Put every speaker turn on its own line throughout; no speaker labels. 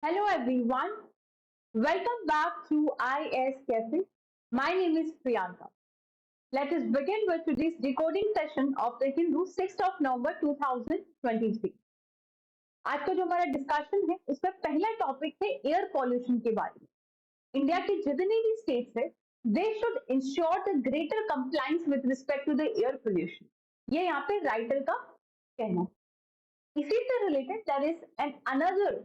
Hello everyone, welcome back to IS Cafe. My name is Priyanka. Let us begin with today's decoding session of the Hindu 6th of November 2023. आज का जो हमारा discussion है उसमें पहला topic है air pollution के बारे में। इंडिया के जितने भी स्टेट्स है they should ensure the greater compliance with respect to the air pollution. ये यहाँ पे राइटर का कहना है। इसी से related there is an another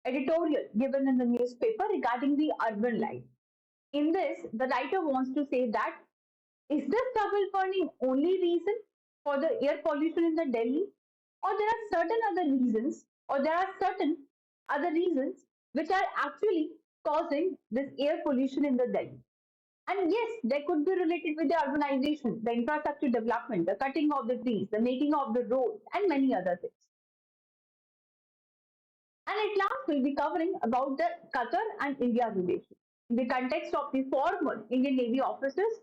editorial given in the newspaper regarding the urban life. In this, the writer wants to say that is the stubble burning only reason for the air pollution in the Delhi, or there are certain other reasons, or there are certain other reasons which are actually causing this air pollution in the Delhi. And yes, they could be related with the urbanization, the infrastructure development, the cutting of the trees, the making of the roads, and many other things. And at last, we'll be covering about the Qatar and India relation. In the context of the former Indian Navy officers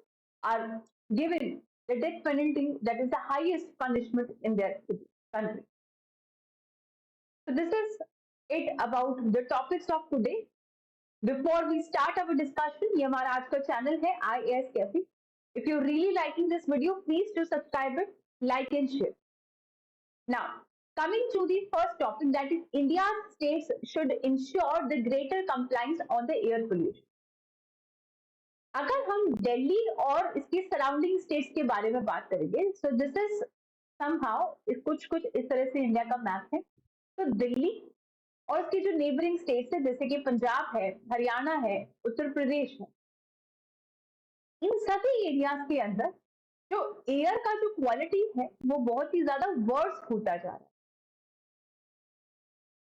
are given the death penalty that is the highest punishment in their country. So this is it about the topics of today. Before we start our discussion, ये हमारा आज का channel है IAS Cafe. If you're really liking this video, please do subscribe it, like and share. Now, coming to the first topic, that is India's states should ensure the greater compliance on the air pollution. अगर हम दिल्ली और इसके surrounding states के बारे में बात करेंगे, so this is somehow कुछ इस तरह से इंडिया का मैप है। तो दिल्ली और इसके जो नेबरिंग स्टेट्स है जैसे कि पंजाब है, हरियाणा है, उत्तर प्रदेश है, इन सभी एरियाज के अंदर जो एयर का जो क्वालिटी है वो बहुत ही ज्यादा वर्स होता जा रहा है।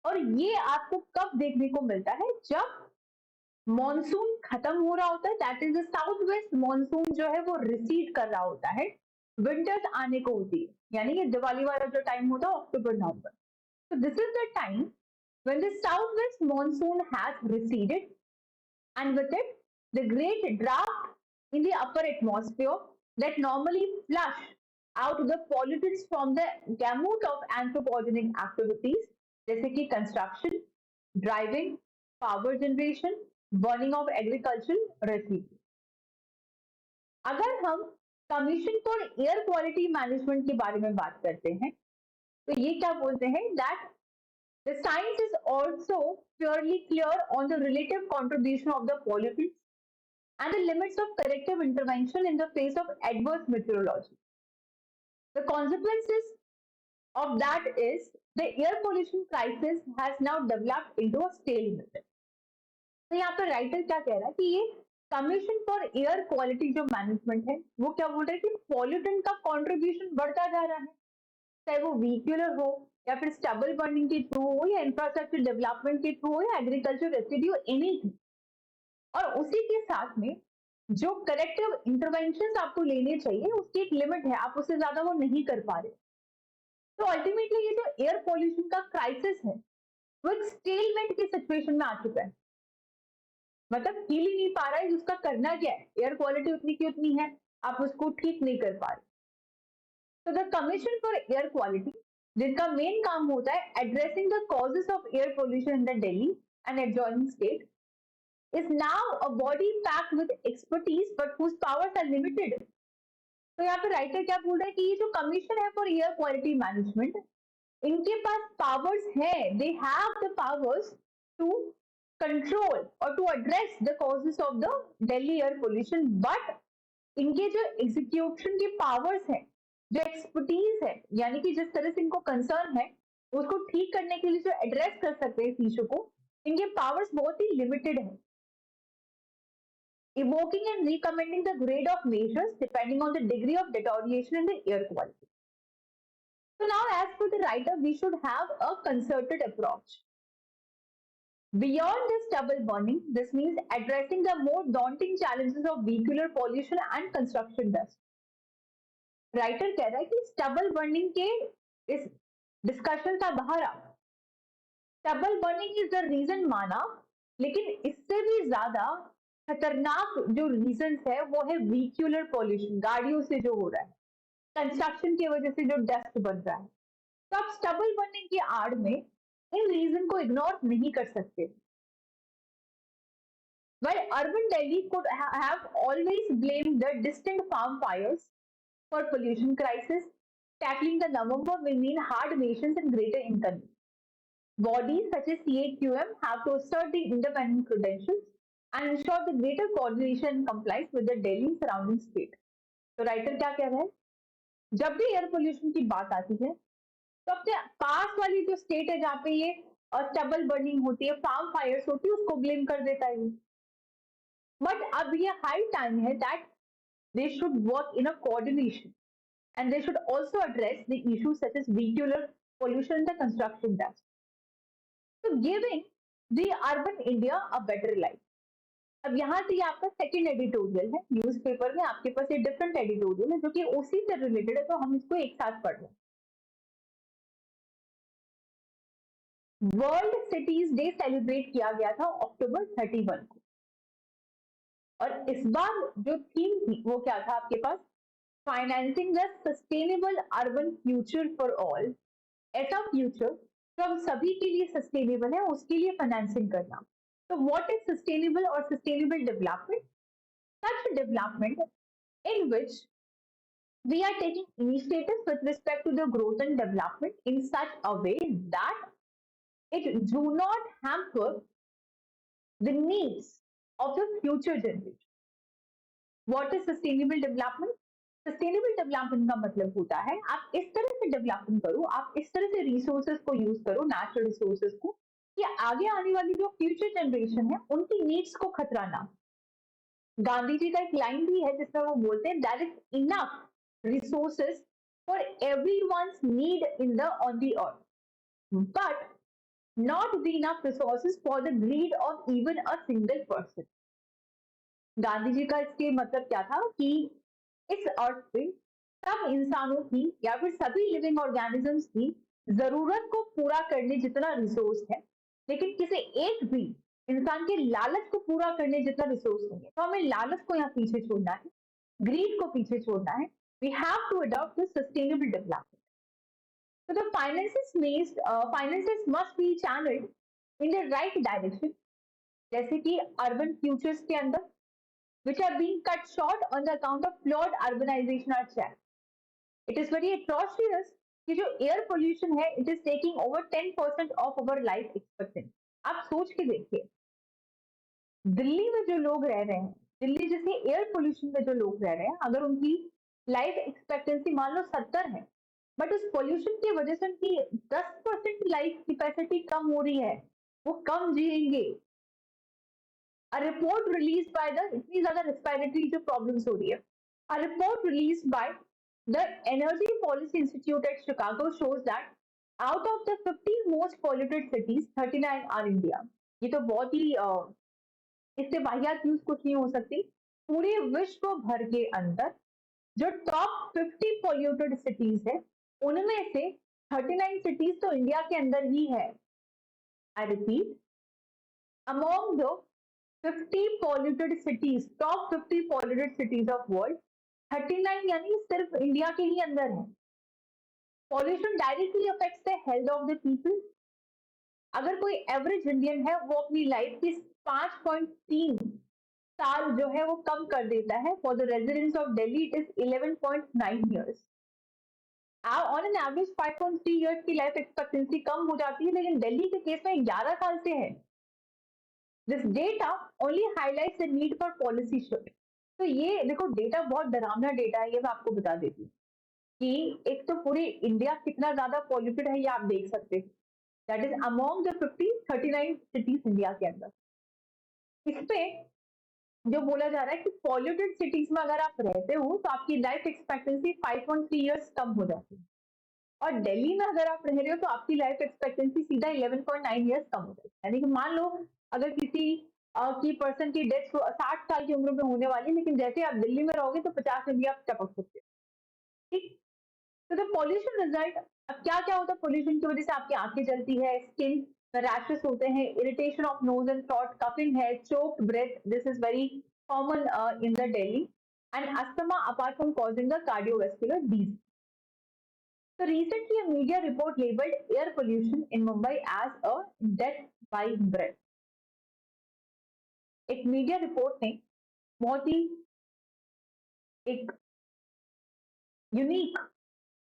और ये आपको कब देखने को मिलता है? जब मॉनसून खत्म हो रहा होता है, that is the south west monsoon जो है वो रिसीड कर रहा होता है, विंटर्स आने को होती है, यानी ये दिवाली वाला जो टाइम होता है अक्टूबर नवंबर। तो this is the time when the south west monsoon has receded and with it the great draft in the upper atmosphere that normally flush out the pollutants from the gamut of anthropogenic activities जैसे कि construction, driving, power generation, burning of agriculture residue. अगर हम commission for air quality management के बारे में बात करते हैं तो ये क्या बोलते हैं? That the science is also purely clear on the relative contribution of the pollutants and the limits of corrective intervention in the face of adverse meteorology. The consequences of that is the air pollution crisis has now developed into a stalemate. तो यहाँ पर writer क्या कह रहा है कि ये commission for air quality जो मैनेजमेंट है वो क्या बोल रहा है कि पॉल्यूटेंट का कंट्रीब्यूशन बढ़ता जा रहा है, चाहे वो व्हीक्यूलर हो या फिर स्टबल बर्निंग के थ्रू हो या इंफ्रास्ट्रक्चर डेवलपमेंट के थ्रू हो या एग्रीकल्चर रेसिड्यू, एनीथिंग। और उसी के साथ में जो करेक्टिव इंटरवेंशंस आपको लेने चाहिए उसकी एक लिमिट है, आप उससे ज्यादा वो नहीं कर पा रहे। तो अल्टीमेटली ये जो एयर पॉल्यूशन का क्राइसिस है वो एक स्टेलमेंट की सिचुएशन में आ चुका है, मतलब हिल ही नहीं पा रहा है। उसका करना क्या है? एयर क्वालिटी उतनी की उतनी है, आप उसको ठीक नहीं कर पा रहे। तो the commission for air quality जिनका मेन काम होता है addressing the causes of air pollution in the Delhi and adjoining state is now a body packed with expertise but whose powers are limited. तो यहाँ पे राइटर क्या बोल रहा है कि ये जो कमीशन है फॉर एयर क्वालिटी मैनेजमेंट, इनके पास पावर्स है, they have the powers to control और to address the causes of the Delhi air pollution, but इनके जो एग्जीक्यूशन के पावर्स है, जो एक्सपर्टीज है, यानी कि जिस तरह से इनको कंसर्न है उसको ठीक करने के लिए जो एड्रेस कर सकते हैं इस इशू को, इनके पावर्स बहुत ही लिमिटेड है, evoking and recommending the grade of measures depending on the degree of deterioration in the air quality. So now, as per the writer, we should have a concerted approach. Beyond this stubble burning, this means addressing the more daunting challenges of vehicular pollution and construction dust. Writer कह रहा है कि stubble burning के इस discussion का बाहर आ, stubble burning is the reason माना, लेकिन इससे भी ज्यादा खतरनाक जो रीजंस है वो है व्हीक्यूलर पॉल्यूशन, गाड़ियों से जो हो रहा है, कंस्ट्रक्शन की वजह से जो डस्ट बन रहा है। तो अब स्टबल बनने की आड़ में इन रीजन को इग्नोर नहीं कर सकते. While urban Delhi could have always blamed the distant farm fires for pollution crisis, tackling the November will mean hard nations and greater inconvenience. Bodies such as CAQM have to assert the independent credentials and ensure the greater coordination complies with the Delhi surrounding state. तो writer क्या कह रहा है? जब भी air pollution की बात आती है तो अपने पास वाली जो स्टेट है जहाँ पे ये स्टबल बर्निंग होती है, फार्म फायर्स होती है, उसको ब्लेम कर देता है. बट अब ये हाई टाइम है that they should work in a coordination and they should also address the issues such as vehicular pollution in the construction industry. So giving the urban India a better life. अब यहाँ से ये आपका second editorial है newspaper में. आपके पास ये different editorial है जो कि उसी से रिलेटेड है, तो हम इसको एक साथ पढ़ रहे हैं. वर्ल्ड सिटीज डे सेलिब्रेट किया गया था अक्टूबर 31 को, और इस बार जो थीम थी वो क्या था आपके पास? Financing the sustainable urban future for all. ऐसा फ्यूचर जो हम सभी के लिए सस्टेनेबल है उसके लिए फाइनेंसिंग करना. तो व्हाट इज सस्टेनेबल और sustainable development? Such development in which we are taking initiatives with respect to the growth and development in such a way that it do not hamper the needs of the future generation. What is sustainable development? Sustainable development का मतलब होता है आप इस तरह से development करो, आप इस तरह से रिसोर्सेज को यूज करो, नेचुरल रिसोर्सेज को, कि आगे आने वाली जो फ्यूचर जनरेशन है उनकी नीड्स को खतरा ना. गांधी जी का एक लाइन भी है जिसमें वो बोलते हैं that is enough resources for everyone's need in the on the earth, but not the enough resources for the greed of even a single person. Gandhi ji का इसके मतलब क्या था कि इस अर्थ पे सब इंसानों की या फिर सभी लिविंग ऑर्गेनिजम्स की जरूरत को पूरा करने जितना रिसोर्स है, लेकिन किसी एक भी इंसान के लालच को पूरा करने जितना रिसोर्स नहीं है. तो हमें लालच को यहाँ पीछे छोड़ना है, ग्रीड को पीछे छोड़ना है. We have to adopt the sustainable development. So the finances must be channeled in the right direction, जैसे कि urban futures के अंदर, which are being cut short on the account of flawed urbanization are checked. It is very atrocious कि जो air pollution है, it is taking over 10% of our life expectancy. आप सोच के देखिए, दिल्ली में जो लोग रह रहे हैं, दिल्ली जैसे एयर पोल्यूशन में जो लोग रह रहे हैं, अगर उनकी लाइफ एक्सपेक्टेंसी मान लो 70 है, बट उस पोल्यूशन की वजह से उनकी 10% लाइफ कैपेसिटी कम हो रही है, वो कम जिएंगे. A report released by the इतनी ज्यादा रेस्पिरेटरी जो प्रॉब्लम्स हो रही है, a report released by the Energy Policy Institute at Chicago shows that out of the 50 most polluted cities, 39 are India. ये तो बहुत ही इससे बाह्यात न्यूज कुछ नहीं हो सकती. पूरे विश्व भर के अंदर जो टॉप 50 पॉल्यूटेड सिटीज है उनमें से 39 सिटीज तो इंडिया के अंदर ही है. I repeat, among the 50 polluted cities, top 50 polluted cities of world, 39 यानी सिर्फ इंडिया के ही अंदर है. Pollution directly affects the health of the people. अगर कोई एवरेज इंडियन है वो अपनी लाइफ की 5.3 साल जो है वो कम कर देता है. For the residents of Delhi it is 11.9 years. On an average 5.3 years की लाइफ एक्सपेक्टेंसी कम हो जाती है, लेकिन दिल्ली के केस में 11 साल से है. This data only highlights the need for policy shift. तो ये देखो डेटा बहुत डरावना डेटा है, ये मैं आपको बता देती हूँ कि एक तो पूरे इंडिया कितना ज्यादा पॉल्यूटेड है ये आप देख सकते हैं. That is among the 39 cities India के अंदर. इसपे जो बोला जा रहा है कि पॉल्यूटेड सिटीज में अगर आप रहते हो तो आपकी लाइफ एक्सपेक्टेंसी 5.3 years कम हो जाती है, और दिल्ली में अगर आप रह रहे हो तो आपकी लाइफ एक्सपेक्टेंसी सीधा 11.9 years कम हो जाती है. यानी कि मान लो अगर किसी की पर्सन की डेथ 60 साल की उम्र में होने वाली, लेकिन जैसे आप दिल्ली में रहोगे तो 50 में भी आप टपक सकते हो. ठीक. तो द पॉल्यूशन रिजल्ट, अब क्या क्या होता है पोल्यूशन की वजह से? आपकी आंखें जलती है, स्किन रैशेस होते हैं, irritation of nose and throat, coughing है, choked breath, this is very common in the Delhi, and asthma apart from causing the cardiovascular disease. So recently, a media report labeled air pollution in Mumbai as a death by breath. एक media report ने बहुत ही एक unique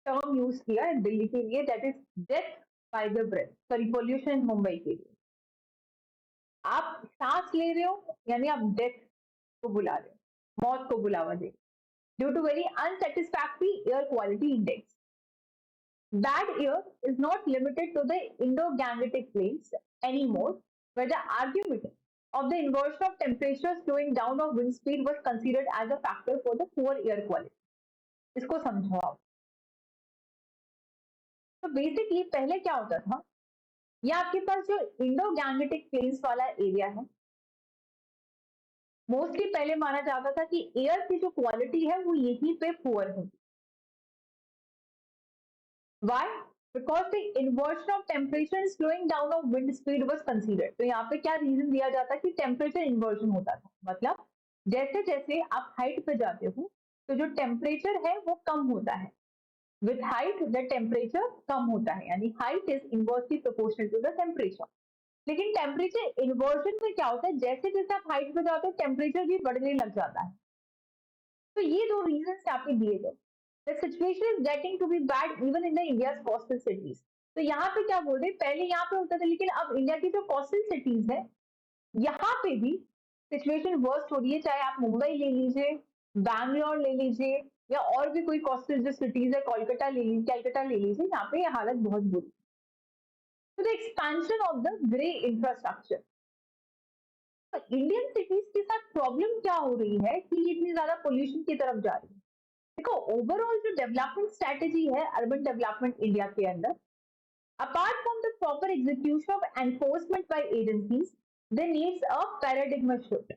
term use किया है दिल्ली के लिए, that is death by the breath, sorry pollution Mumbai के लिए। आप सांस ले रहे हो यानी आप डेथ को बुला रहे हो, मौत को बुलावा दे, due to very unsatisfactory air quality index. Bad air is not limited to the Indo-Gangetic plains anymore, where the argument of the inversion of temperature slowing down of wind speed was considered as a factor for the poor air quality. इसको समझो आप। तो basically पहले क्या होता था, ये आपके पास जो इंडो गैंगेटिक प्लेन्स वाला एरिया है, मोस्टली पहले माना जाता था कि एयर की जो क्वालिटी है वो यहीं पे पुअर होगी। Why? Because the inversion of temperature and slowing down of wind speed was considered. तो यहाँ पे क्या रीजन दिया जाता है कि टेम्परेचर इन्वर्जन होता था, मतलब जैसे जैसे आप हाइट पे जाते हो तो जो टेम्परेचर है वो कम होता है। विथ हाइट द टेम्परेचर कम होता है, यानी height is inversely proportional to the temperature. लेकिन टेम्परेचर इन्वर्जन में क्या होता है, जैसे जैसे आप हाइट पे जाते हो टेम्परेचर भी बढ़ने लग जाता है। तो ये दो रीजन यहाँ पे दिए गए। The situation is getting to be bad even in the India's coastal cities. तो यहाँ पे क्या बोल रहे, पहले यहाँ पे होता था लेकिन अब इंडिया की जो कोस्टल सिटीज है यहाँ पे भी सिचुएशन वर्स्ट हो रही है। चाहे आप मुंबई ले लीजिए, बैंगलोर ले लीजिए, या और भी कोई कोस्टल जो सिटीज है, कोलकाता ले लीजिए, कैलकाटा ले लीजिए, यहाँ पे ये हालत बहुत बुरी। तो the expansion of the grey infrastructure, Indian cities के साथ प्रॉब्लम क्या हो रही है कि इतनी ज्यादा पोल्यूशन की तरफ जा रही है। देखो ओवरऑल जो डेवलपमेंट स्ट्रेटेजी है अर्बन डेवलपमेंट इंडिया के अंदर, apart from the proper execution of enforcement by agencies, there needs a paradigm shift.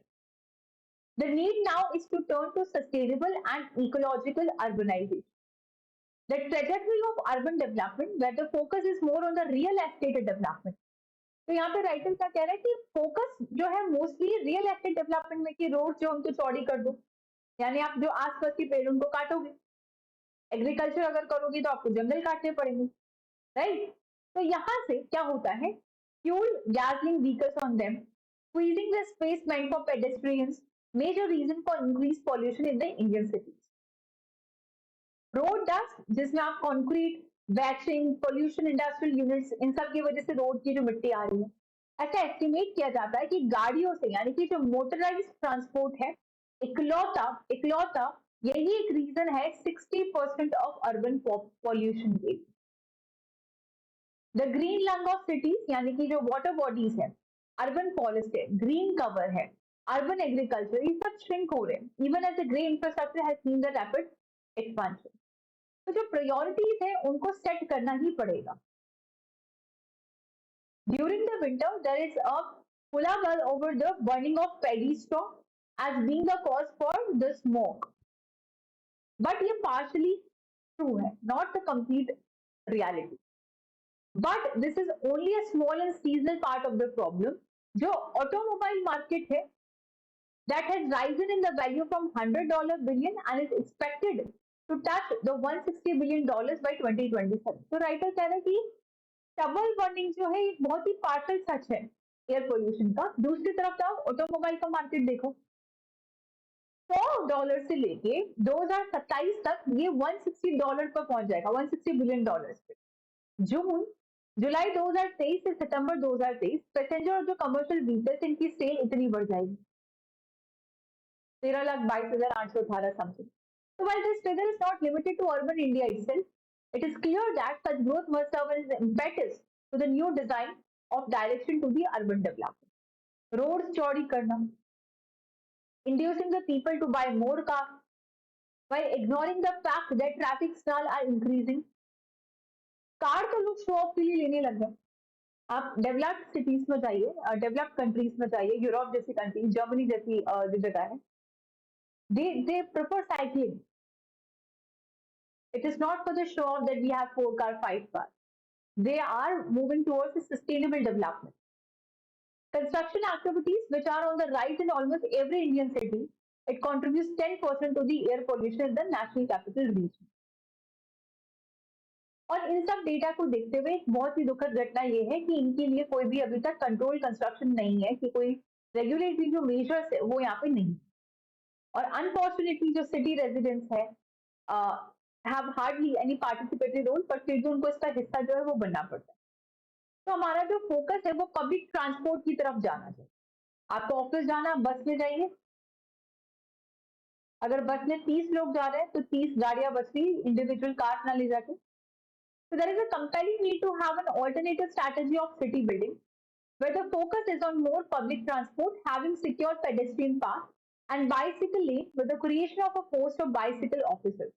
The need now is to turn to sustainable and ecological urbanization. The trajectory of urban development where the focus is more on the real estate development. तो यहाँ पे writer क्या कह रहा है कि focus जो है मोस्टली रियल एस्टेट डेवलपमेंट में, कि रोड जो हमको चौड़ी कर दो, यानी आप जो आसपास के पेड़ उनको काटोगे, एग्रीकल्चर अगर करोगे तो आपको जंगल काटने पड़ेंगे, राइट। तो यहाँ से क्या होता है, fuel guzzling vehicles on them, squeezing the space meant for pedestrians, major reason for increased pollution in the Indian cities. Road dust, जिसमें आप concrete, batching, pollution, industrial units, इन सब की वजह से रोड की जो मिट्टी आ रही है। ऐसा एस्टिमेट किया जाता है कि गाड़ियों से, यानी कि जो मोटराइज्ड ट्रांसपोर्ट है, इकलौता इकलौता यही एक रीजन है 60% ऑफ अर्बन पॉल्यूशन के। The green lung of cities, यानी कि जो वाटर बॉडीज है, अर्बन फॉरेस्ट है, ग्रीन कवर है, अर्बन एग्रीकल्चर, ये सब श्रिंक हो रहे हैं। Even as the grey infrastructure has seen the rapid expansion. तो जो प्रायोरिटीज है उनको सेट करना ही पड़ेगा। During the winter, there is a pullable over the burning of paddy straw as being the cause for the smoke. But ये partially true है, not the complete reality. But this is only a small and seasonal part of the problem. जो automobile market है, that has risen in the value from $100 billion and is expected to touch the $160 billion by 2027. तो writer कह रहा है कि stubble burning जो है एक बहुत ही पार्शल सच है एयर पोल्यूशन का। दूसरी तरफ जाओ, ऑटोमोबाइल का मार्केट देखो, $100 से लेके 2027 तक ये $160 पर पहुंच जाएगा, $160 बिलियन पे। जुलाई 2023 से सितंबर 2023 पैसेंजर और जो कमर्शियल व्हीकल्स, इनकी सेल इतनी बढ़ जाएगी, 13,22,818 something. So while this figure is not limited to urban India itself, it is clear that such growth must serve as impetus to the new design of direction to the urban development. Roads चौड़ी करना, inducing the people to buy more cars while ignoring the fact that traffic snarl are increasing. Car तो लोग show off के लिए लेने लग गए। आप डेवलप्ड सिटीज में जाइए, डेवलप्ड कंट्रीज में जाइए, यूरोप जैसी कंट्री, जर्मनी जैसी जो जगह है, they prefer cycling. It is not for the show off that we have 4 car, 5 car. They are moving towards a sustainable development. Construction activities, which are on the rise in almost every Indian city, it contributes 10% to the air pollution in the national capital region. और इन सब data को देखते हुए एक बहुत ही दुखद घटना ये है कि इनके लिए कोई भी अभी तक कंट्रोल कंस्ट्रक्शन नहीं है, कि कोई रेगुलेटरी जो मेजर्स है वो यहाँ पे नहीं। और अनफॉर्चुनेटली जो सिटी रेजिडेंट्स है have hardly any participatory role, पर फिर भी उनको इसका हिस्सा जो है वो बनना पड़ता है। तो हमारा जो फोकस है वो पब्लिक ट्रांसपोर्ट की तरफ जाना चाहिए। आपको ऑफिस जाना, बस में जाइए। अगर बस में 30 लोग जा रहे हैं तो 30 गाड़ियां बच रही, इंडिविजुअल कार ना ले जाके। So there is a compelling need to have an alternative strategy of city building, where the focus is on more public transport, having secure pedestrian paths and bicycle lane with the creation of a force of bicycle officers.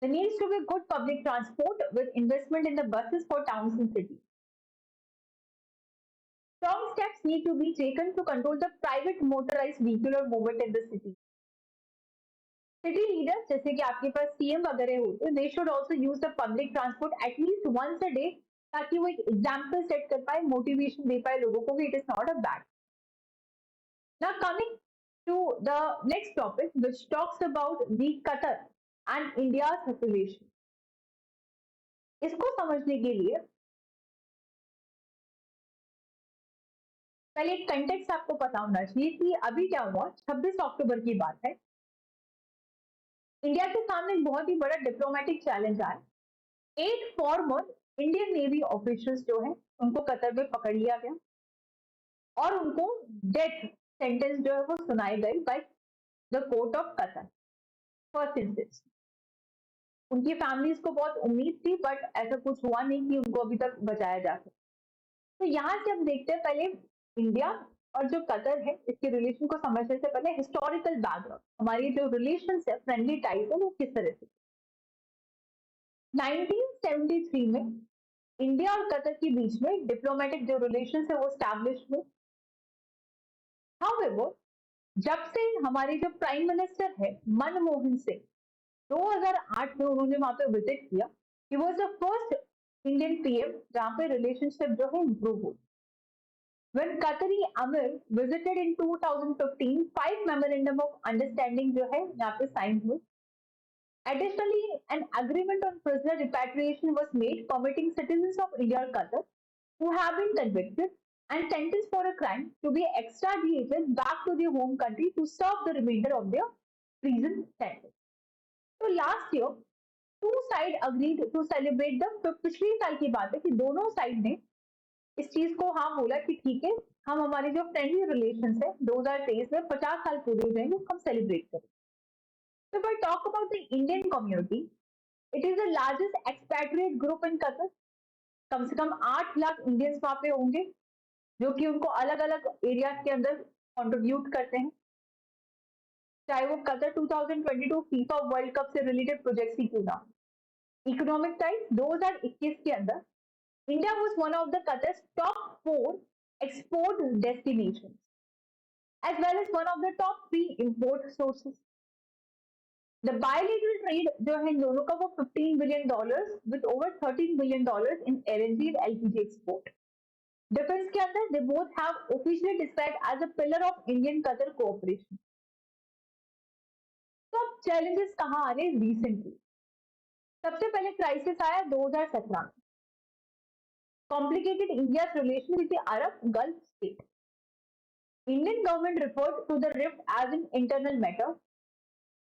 There needs to be good public transport with investment in the buses for towns and cities. Strong steps need to be taken to control the private motorized vehicular movement in the city. City leaders, जैसे कि आपके पास CM वगैरह होते हैं, they should also use the public transport at least once a day, ताकि वो एक example set कर पाए, मोटिवेशन दे पाए लोगों को कि it is not a bad. Now coming to the next topic, which talks about the Qatar and India's relation. इसको समझने के लिए पहले एक कंटेक्स्ट आपको पता होना चाहिए कि अभी क्या हुआ। 26 अक्टूबर की बात है, इंडिया के सामने एक बहुत ही बड़ा डिप्लोमेटिक चैलेंज आया। 8 फॉर्मर इंडियन नेवी ऑफिसर्स जो है उनको कतर में पकड़ लिया गया और उनको डेथ सेंटेंस जो है वो सुनाई गई by the court of Qatar first instance. उनकी फैमिलीज को बहुत उम्मीद थी, बट ऐसा कुछ हुआ नहीं कि उनको अभी तक बचाया जा सके। तो यहाँ से हम देखते हैं पहले इंडिया और जो कतर है इसके रिलेशन को समझने से पहले हिस्टोरिकल बैकग्राउंड, हमारी जो रिलेशन है, फ्रेंडली टाइज है, वो किस तरह से। 1973 में इंडिया और कतर के बीच में डिप्लोमेटिक जो रिलेशन है वो स्टैब्लिश हुए। हाउएवर, जब से हमारे जो प्राइम मिनिस्टर है मनमोहन सिंह 2008 में उन्होंने वहां पे विजिट किया, he was the first Indian PM जहां पे रिलेशनशिप जो है इंप्रूव हुई। When Qatari Amir visited in 2015, 5 memorandum of understanding जो है यहाँ पे साइन हुए। Additionally, an agreement on prisoner repatriation was made permitting citizens of India or Qatar who have been convicted and sentenced for a crime to be extradited back to their home country to serve the remainder of their prison sentence. So last year, two sides agreed to celebrate the, तो पिछले साल की बात है कि दोनों side ने इस चीज को हाँ बोला कि ठीक है, हम हमारी जो फ्रेंडली रिलेशन है 2023 में 50 साल पूरे हो जाएंगे, हम सेलिब्रेट करें। So if I talk about the Indian community, it is the largest expatriate group in Qatar. कम से कम 8 लाख इंडियंस वहां पे होंगे जो कि उनको अलग अलग एरियाज के अंदर कंट्रीब्यूट करते हैं, चाहे वो कतर 2022 फीफा वर्ल्ड कप से रिलेटेड प्रोजेक्ट्स ही क्यों ना। इकोनॉमिक टाइम्स 2021 के अंदर India was one of the Qatar's top 4 export destination as well as one of the top 3 import sources. The bilateral trade जो है इन दोनों का वो $15 billion with over $13 billion in LNG and LPG export. Defence के अंदर they both have officially described as a pillar of Indian Qatar cooperation. तो अब चैलेंजेस कहाँ आ रहे हैं रिसेंटली। सबसे पहले क्राइसिस आया 2017 में, complicated India's relation with the Arab Gulf state. Indian government referred to the rift as an internal matter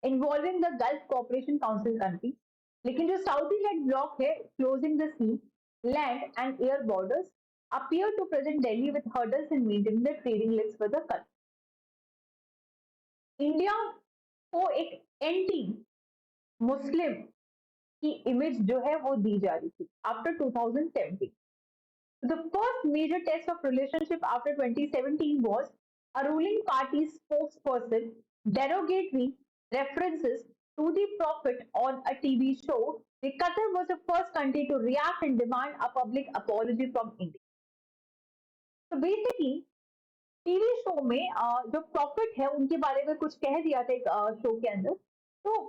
involving the Gulf Cooperation Council countries. लेकिन जो साउदी लेड ब्लॉक है closing the sea, land and air borders appear to present Delhi with hurdles in maintaining the trading links with the country. India को एक anti Muslim की image जो है वो दी जा रही थी after 2017. The first major test of relationship after 2017 was a ruling party's spokesperson derogatory references to the Prophet on a TV show. The Qatar was the first country to react and demand a public apology from India. So basically, TV show में जो profit है उनके बारे में कुछ कह दिया था एक शो के अंदर। तो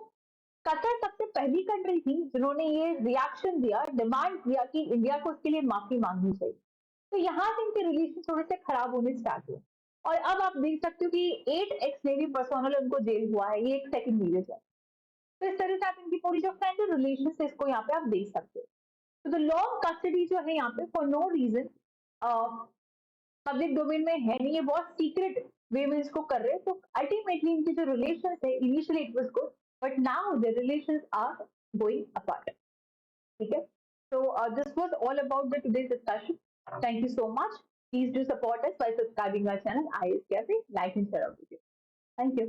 कतर सबसे पहली कंट्री थी जिन्होंने ये रिएक्शन दिया, डिमांड किया कि इंडिया को उसके लिए माफी मांगनी चाहिए। तो यहाँ से इनके रिलेशन थोड़े से खराब होने स्टार्ट हुए और अब आप देख सकते हो कि 8 एक्स नेवी पर्सनल उनको जेल हुआ है, ये एक सेकंड वीडियो है। तो इस तरह से आप इनकी पूरी जो फ्रेंडली रिलेशन है इसको यहाँ पे आप देख सकते हो। तो द लॉन्ग कस्टडी जो है यहाँ पे for no reason public domain में है नहीं, ये बहुत सीक्रेट वे में इसको कर रहे हैं, तो अल्टीमेटली इनके जो रिलेशन है initially it was good but now the relations are going apart. ठीक है. So this was all about the today's discussion. Thank you so much. Please do support us by subscribing our channel IAS Cafe, like and share our video. Thank you.